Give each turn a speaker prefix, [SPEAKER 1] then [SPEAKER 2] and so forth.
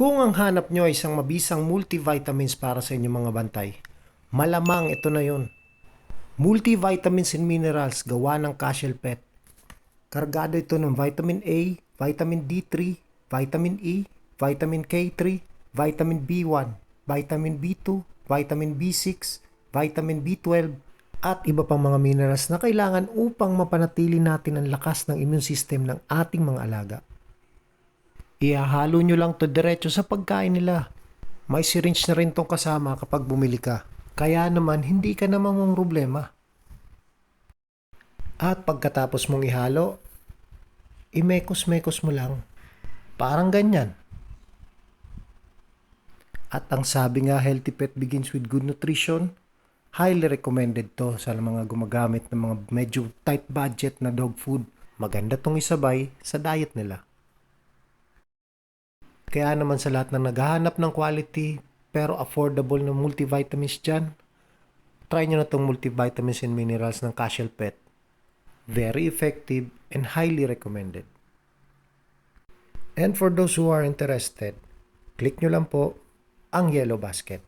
[SPEAKER 1] Kung ang hanap nyo ay isang mabisang multivitamins para sa inyong mga bantay, malamang ito na yon. Multivitamins and minerals gawa ng Cashel Pet. Kargado ito ng vitamin A, vitamin D3, vitamin E, vitamin K3, vitamin B1, vitamin B2, vitamin B6, vitamin B12, at iba pang mga minerals na kailangan upang mapanatili natin ang lakas ng immune system ng ating mga alaga. Ihahalo nyo lang to diretso sa pagkain nila. May syringe na rin tong kasama kapag bumili ka. Kaya naman hindi ka namang problema. At pagkatapos mong ihalo, imekos-mekos mo lang. Parang ganyan. At ang sabi nga, healthy pet begins with good nutrition. Highly recommended to sa mga gumagamit ng mga medyo tight budget na dog food. Maganda tong isabay sa diet nila. Kaya naman sa lahat ng naghahanap ng quality pero affordable na multivitamins dyan, try nyo na tong multivitamins and minerals ng Cashel Pet. Very effective and highly recommended. And for those who are interested, click nyo lang po ang yellow basket.